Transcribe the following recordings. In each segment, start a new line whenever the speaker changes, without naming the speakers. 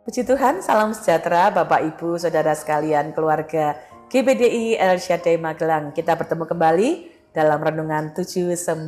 Puji Tuhan, salam sejahtera Bapak Ibu, Saudara sekalian, keluarga GBDI El Shaddai Magelang. Kita bertemu kembali dalam Renungan 79.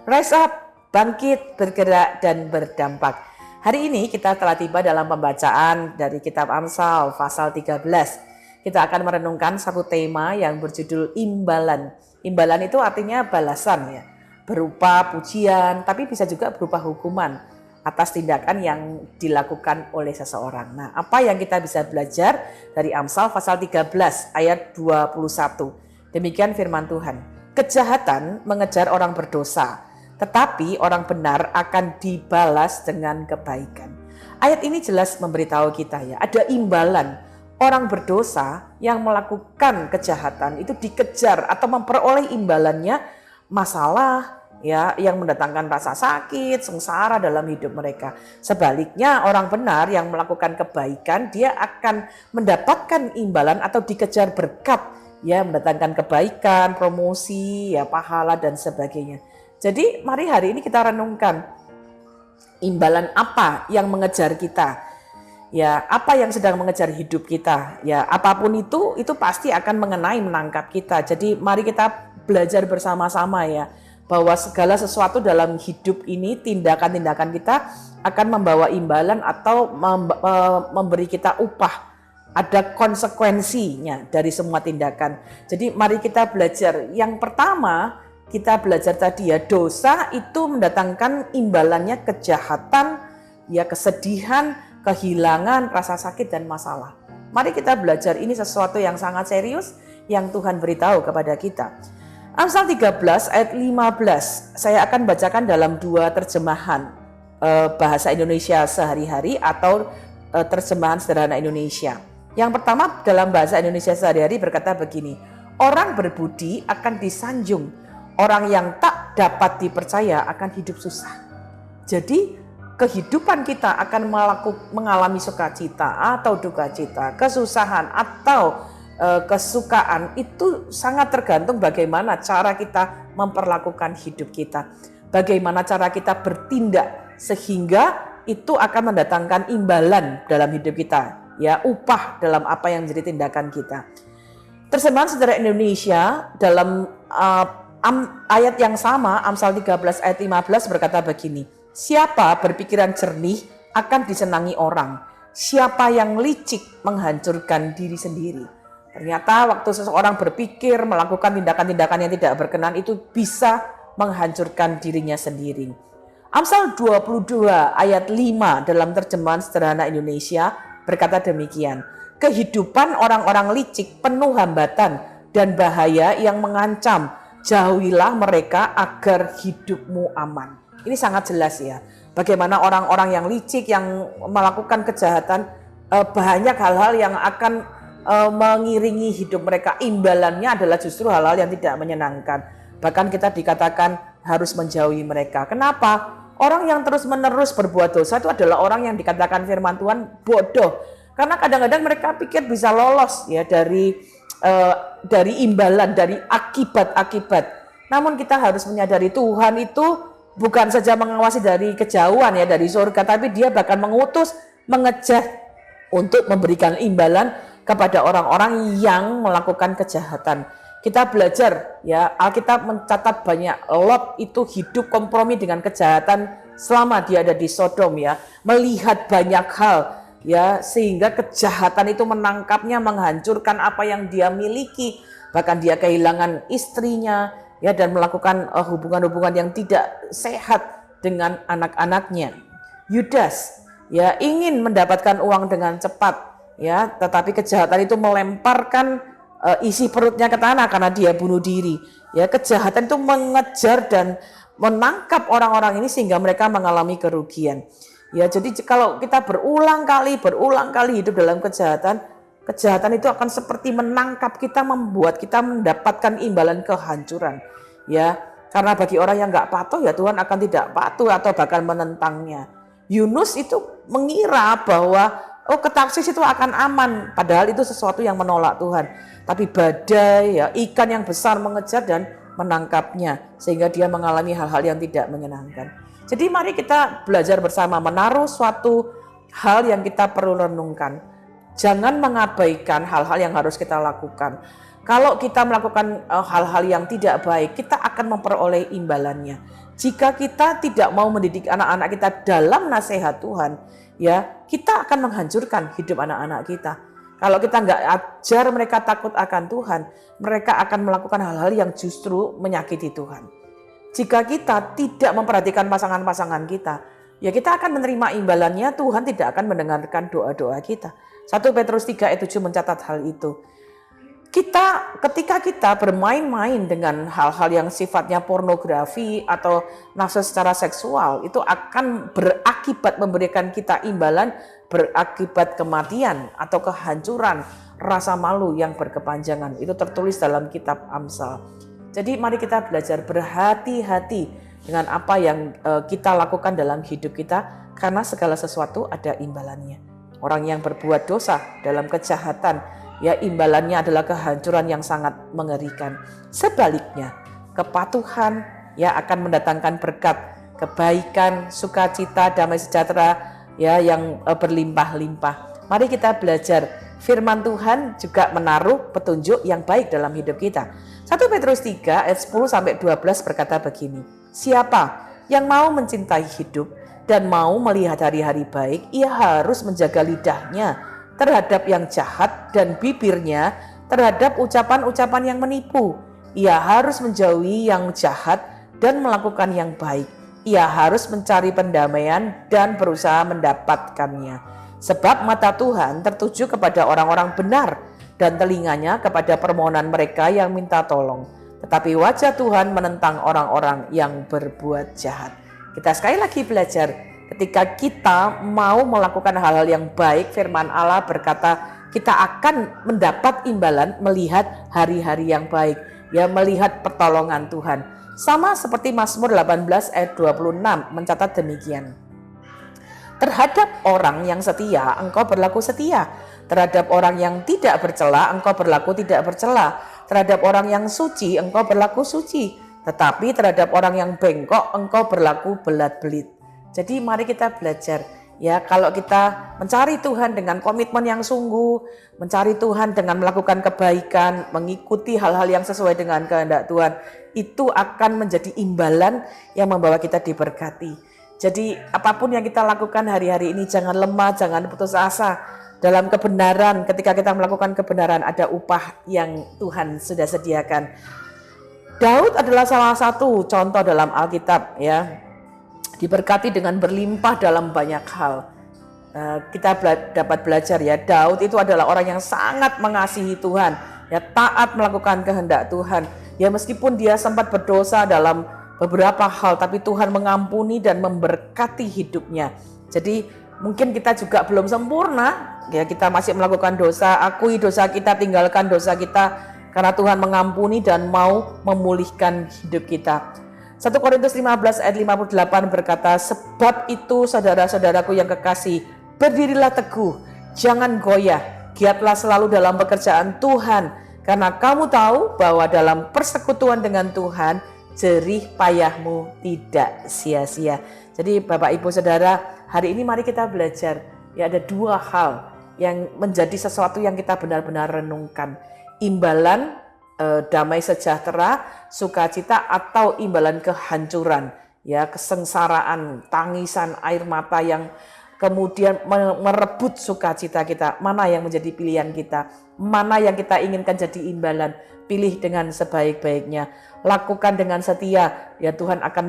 Rise up, bangkit, bergerak, dan berdampak. Hari ini kita telah tiba dalam pembacaan dari kitab Amsal pasal 13. Kita akan merenungkan satu tema yang berjudul imbalan. Imbalan itu artinya balasan ya, berupa pujian, tapi bisa juga berupa hukuman atas tindakan yang dilakukan oleh seseorang. Nah, apa yang kita bisa belajar dari Amsal pasal 13 ayat 21? Demikian firman Tuhan. Kejahatan mengejar orang berdosa, tetapi orang benar akan dibalas dengan kebaikan. Ayat ini jelas memberitahu kita ya, ada imbalan. Orang berdosa yang melakukan kejahatan itu dikejar atau memperoleh imbalannya masalah, ya, yang mendatangkan rasa sakit, sengsara dalam hidup mereka. Sebaliknya orang benar yang melakukan kebaikan, dia akan mendapatkan imbalan atau dikejar berkat, ya, mendatangkan kebaikan, promosi, ya, pahala dan sebagainya. Jadi mari hari ini kita renungkan imbalan apa yang mengejar kita, ya, apa yang sedang mengejar hidup kita, ya, apapun itu pasti akan menangkap kita. Jadi mari kita belajar bersama-sama ya, bahwa segala sesuatu dalam hidup ini, tindakan-tindakan kita akan membawa imbalan atau memberi kita upah. Ada konsekuensinya dari semua tindakan. Jadi mari kita belajar. Yang pertama kita belajar tadi ya, dosa itu mendatangkan imbalannya kejahatan, ya, kesedihan, kehilangan, rasa sakit dan masalah. Mari kita belajar, ini sesuatu yang sangat serius yang Tuhan beritahu kepada kita. Amsal 13 ayat 15, saya akan bacakan dalam dua terjemahan bahasa Indonesia sehari-hari atau terjemahan sederhana Indonesia. Yang pertama dalam bahasa Indonesia sehari-hari berkata begini, orang berbudi akan disanjung, orang yang tak dapat dipercaya akan hidup susah. Jadi kehidupan kita akan mengalami sukacita atau duka cita, kesusahan atau kesukaan, itu sangat tergantung bagaimana cara kita memperlakukan hidup kita, bagaimana cara kita bertindak, sehingga itu akan mendatangkan imbalan dalam hidup kita, ya, upah dalam apa yang menjadi tindakan kita. Terjemahan Saudara Indonesia dalam ayat yang sama, Amsal 13 ayat 15 berkata begini, siapa berpikiran jernih akan disenangi orang, siapa yang licik menghancurkan diri sendiri. Ternyata waktu seseorang berpikir melakukan tindakan-tindakan yang tidak berkenan itu bisa menghancurkan dirinya sendiri. Amsal 22 ayat 5 dalam terjemahan sederhana Indonesia berkata demikian. Kehidupan orang-orang licik penuh hambatan dan bahaya yang mengancam. Jauhilah mereka agar hidupmu aman. Ini sangat jelas ya. Bagaimana orang-orang yang licik yang melakukan kejahatan, banyak hal-hal yang akan mengiringi hidup mereka. Imbalannya adalah justru hal-hal yang tidak menyenangkan. Bahkan kita dikatakan harus menjauhi mereka. Kenapa? Orang yang terus-menerus berbuat dosa itu adalah orang yang dikatakan firman Tuhan bodoh. Karena kadang-kadang mereka pikir bisa lolos ya dari imbalan, dari akibat-akibat. Namun kita harus menyadari Tuhan itu bukan saja mengawasi dari kejauhan ya, dari surga, tapi Dia bahkan mengutus, mengejar untuk memberikan imbalan kepada orang-orang yang melakukan kejahatan. Kita belajar ya, Alkitab mencatat banyak, Lot itu hidup kompromi dengan kejahatan selama dia ada di Sodom ya, melihat banyak hal ya, sehingga kejahatan itu menangkapnya, menghancurkan apa yang dia miliki, bahkan dia kehilangan istrinya ya, dan melakukan hubungan-hubungan yang tidak sehat dengan anak-anaknya. Yudas ya ingin mendapatkan uang dengan cepat ya, tetapi kejahatan itu melemparkan isi perutnya ke tanah karena dia bunuh diri. Ya, kejahatan itu mengejar dan menangkap orang-orang ini sehingga mereka mengalami kerugian. Ya, jadi kalau kita berulang kali hidup dalam kejahatan, kejahatan itu akan seperti menangkap kita, membuat kita mendapatkan imbalan kehancuran. Ya, karena bagi orang yang nggak patuh ya Tuhan akan tidak patuh atau bahkan menentangnya. Yunus itu mengira bahwa ke Tarsis itu akan aman, padahal itu sesuatu yang menolak Tuhan. Tapi badai ya, ikan yang besar mengejar dan menangkapnya, sehingga dia mengalami hal-hal yang tidak menyenangkan. Jadi mari kita belajar bersama menaruh suatu hal yang kita perlu renungkan. Jangan mengabaikan hal-hal yang harus kita lakukan. Kalau kita melakukan hal-hal yang tidak baik, kita akan memperoleh imbalannya. Jika kita tidak mau mendidik anak-anak kita dalam nasihat Tuhan, ya kita akan menghancurkan hidup anak-anak kita. Kalau kita nggak ajar mereka takut akan Tuhan, mereka akan melakukan hal-hal yang justru menyakiti Tuhan. Jika kita tidak memperhatikan pasangan-pasangan kita, ya kita akan menerima imbalannya, Tuhan tidak akan mendengarkan doa-doa kita. 1 Petrus 3 ayat 7 mencatat hal itu. Ketika kita bermain-main dengan hal-hal yang sifatnya pornografi atau nafsu secara seksual, itu akan berakibat memberikan kita imbalan, berakibat kematian atau kehancuran, rasa malu yang berkepanjangan. Itu tertulis dalam kitab Amsal. Jadi mari kita belajar berhati-hati dengan apa yang kita lakukan dalam hidup kita, karena segala sesuatu ada imbalannya. Orang yang berbuat dosa dalam kejahatan, ya imbalannya adalah kehancuran yang sangat mengerikan. Sebaliknya, kepatuhan ya akan mendatangkan berkat, kebaikan, sukacita, damai sejahtera ya yang berlimpah-limpah. Mari kita belajar. Firman Tuhan juga menaruh petunjuk yang baik dalam hidup kita. 1 Petrus 3 ayat 10 sampai 12 berkata begini. Siapa yang mau mencintai hidup dan mau melihat hari-hari baik, ia harus menjaga lidahnya terhadap yang jahat dan bibirnya terhadap ucapan-ucapan yang menipu. Ia harus menjauhi yang jahat dan melakukan yang baik. Ia harus mencari pendamaian dan berusaha mendapatkannya. Sebab mata Tuhan tertuju kepada orang-orang benar dan telinganya kepada permohonan mereka yang minta tolong. Tetapi wajah Tuhan menentang orang-orang yang berbuat jahat. Kita sekali lagi belajar. Ketika kita mau melakukan hal-hal yang baik, firman Allah berkata kita akan mendapat imbalan melihat hari-hari yang baik, ya melihat pertolongan Tuhan. Sama seperti Mazmur 18 ayat 26 mencatat demikian. Terhadap orang yang setia, engkau berlaku setia. Terhadap orang yang tidak bercela, engkau berlaku tidak bercela. Terhadap orang yang suci, engkau berlaku suci. Tetapi terhadap orang yang bengkok, engkau berlaku belat-belit. Jadi mari kita belajar. Ya, kalau kita mencari Tuhan dengan komitmen yang sungguh, mencari Tuhan dengan melakukan kebaikan, mengikuti hal-hal yang sesuai dengan kehendak Tuhan, itu akan menjadi imbalan yang membawa kita diberkati. Jadi apapun yang kita lakukan hari-hari ini, jangan lemah, jangan putus asa. Dalam kebenaran, ketika kita melakukan kebenaran, ada upah yang Tuhan sudah sediakan. Daud adalah salah satu contoh dalam Alkitab, ya, diberkati dengan berlimpah dalam banyak hal. Kita dapat belajar, ya, Daud itu adalah orang yang sangat mengasihi Tuhan, ya, taat melakukan kehendak Tuhan. Ya, meskipun dia sempat berdosa dalam beberapa hal, tapi Tuhan mengampuni dan memberkati hidupnya. Jadi mungkin kita juga belum sempurna, ya kita masih melakukan dosa, akui dosa kita, tinggalkan dosa kita, karena Tuhan mengampuni dan mau memulihkan hidup kita. 1 Korintus 15 ayat 58 berkata, sebab itu saudara-saudaraku yang kekasih, berdirilah teguh, jangan goyah, giatlah selalu dalam pekerjaan Tuhan, karena kamu tahu bahwa dalam persekutuan dengan Tuhan, jerih payahmu tidak sia-sia. Jadi Bapak Ibu Saudara, hari ini mari kita belajar. Ya, ada dua hal yang menjadi sesuatu yang kita benar-benar renungkan. Imbalan damai sejahtera, sukacita, atau imbalan kehancuran, ya kesengsaraan, tangisan, air mata yang kemudian merebut sukacita kita. Mana yang menjadi pilihan kita? Mana yang kita inginkan jadi imbalan? Pilih dengan sebaik-baiknya, lakukan dengan setia, ya Tuhan akan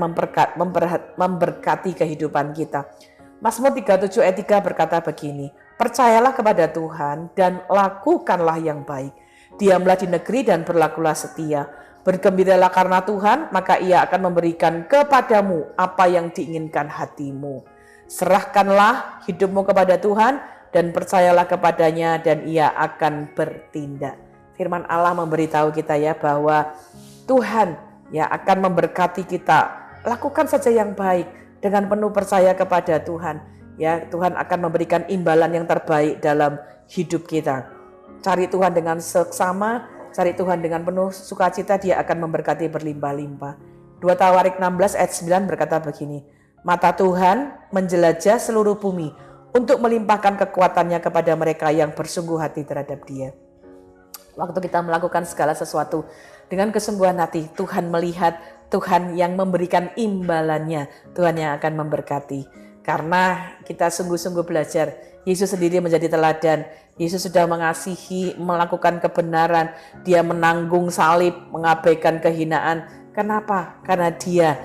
memberkati kehidupan kita. Mazmur 37 ayat 3 berkata begini, percayalah kepada Tuhan dan lakukanlah yang baik. Diamlah di negeri dan berlakulah setia. Bergembiralah karena Tuhan, maka Ia akan memberikan kepadamu apa yang diinginkan hatimu. Serahkanlah hidupmu kepada Tuhan dan percayalah kepadanya dan Ia akan bertindak. Firman Allah memberitahu kita, ya, bahwa Tuhan, ya, akan memberkati kita. Lakukan saja yang baik dengan penuh percaya kepada Tuhan. Ya, Tuhan akan memberikan imbalan yang terbaik dalam hidup kita. Cari Tuhan dengan seksama, cari Tuhan dengan penuh sukacita, Dia akan memberkati berlimpah-limpah. 2 Tawarik 16 ayat 9 berkata begini, Mata Tuhan menjelajah seluruh bumi untuk melimpahkan kekuatannya kepada mereka yang bersungguh hati terhadap Dia. Waktu kita melakukan segala sesuatu dengan kesungguhan hati, Tuhan melihat, Tuhan yang memberikan imbalannya, Tuhan yang akan memberkati. Karena kita sungguh-sungguh belajar, Yesus sendiri menjadi teladan. Yesus sudah mengasihi, melakukan kebenaran, Dia menanggung salib, mengabaikan kehinaan. Kenapa? Karena Dia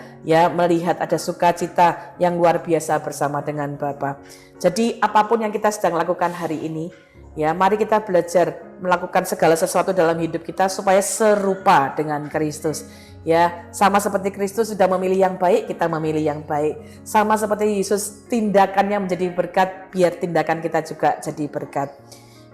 melihat ada sukacita yang luar biasa bersama dengan Bapa. Jadi apapun yang kita sedang lakukan hari ini, mari kita belajar melakukan segala sesuatu dalam hidup kita supaya serupa dengan Kristus. Sama seperti Kristus sudah memilih yang baik, kita memilih yang baik. Sama seperti Yesus tindakannya menjadi berkat, biar tindakan kita juga jadi berkat.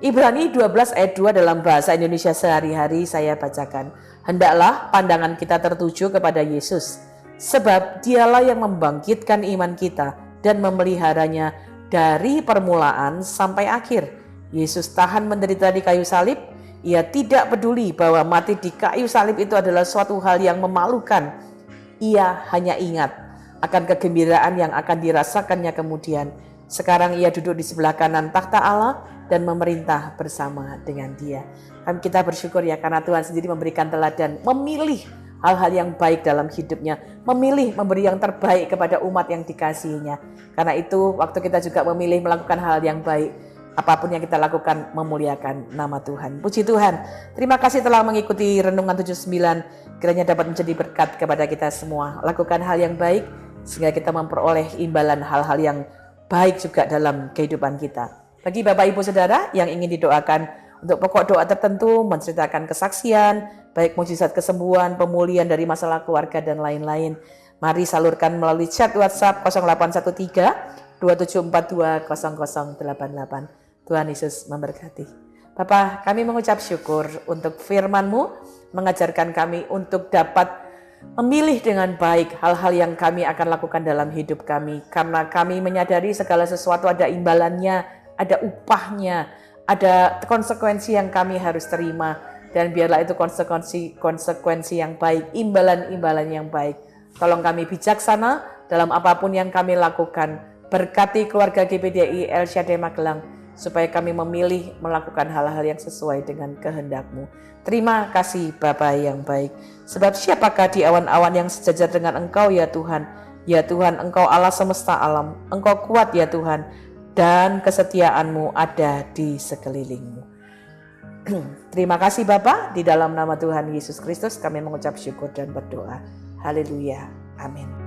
Ibrani 12 ayat 2 dalam bahasa Indonesia sehari-hari saya bacakan. Hendaklah pandangan kita tertuju kepada Yesus, sebab Dialah yang membangkitkan iman kita dan memeliharanya dari permulaan sampai akhir. Yesus tahan menderita di kayu salib. Ia tidak peduli bahwa mati di kayu salib itu adalah suatu hal yang memalukan. Ia hanya ingat akan kegembiraan yang akan dirasakannya kemudian. Sekarang ia duduk di sebelah kanan takhta Allah dan memerintah bersama dengan Dia. Kita bersyukur karena Tuhan sendiri memberikan teladan, memilih hal-hal yang baik dalam hidupnya, memilih memberi yang terbaik kepada umat yang dikasihinya. Karena itu waktu kita juga memilih melakukan hal yang baik, apapun yang kita lakukan memuliakan nama Tuhan. Puji Tuhan. Terima kasih telah mengikuti Renungan 79. Kiranya dapat menjadi berkat kepada kita semua. Lakukan hal yang baik sehingga kita memperoleh imbalan hal-hal yang baik juga dalam kehidupan kita. Bagi Bapak Ibu Saudara yang ingin didoakan untuk pokok doa tertentu, menceritakan kesaksian, baik mujizat kesembuhan, pemulihan dari masalah keluarga dan lain-lain, mari salurkan melalui chat WhatsApp 0813 2742 0088. Tuhan Yesus memberkati. Bapa, kami mengucap syukur untuk firman-Mu, mengajarkan kami untuk dapat memilih dengan baik hal-hal yang kami akan lakukan dalam hidup kami. Karena kami menyadari segala sesuatu ada imbalannya, ada upahnya, ada konsekuensi yang kami harus terima. Dan biarlah itu konsekuensi yang baik, imbalan-imbalan yang baik. Tolong kami bijaksana dalam apapun yang kami lakukan. Berkati keluarga GBDI El Shaddai Magelang, supaya kami memilih melakukan hal-hal yang sesuai dengan kehendak-Mu. Terima kasih Bapa yang baik. Sebab siapakah di awan-awan yang sejajar dengan Engkau ya Tuhan? Ya Tuhan, Engkau Allah semesta alam. Engkau kuat ya Tuhan. Dan kesetiaan-Mu ada di sekeliling-Mu. Terima kasih Bapa. Di dalam nama Tuhan Yesus Kristus kami mengucap syukur dan berdoa. Haleluya. Amin.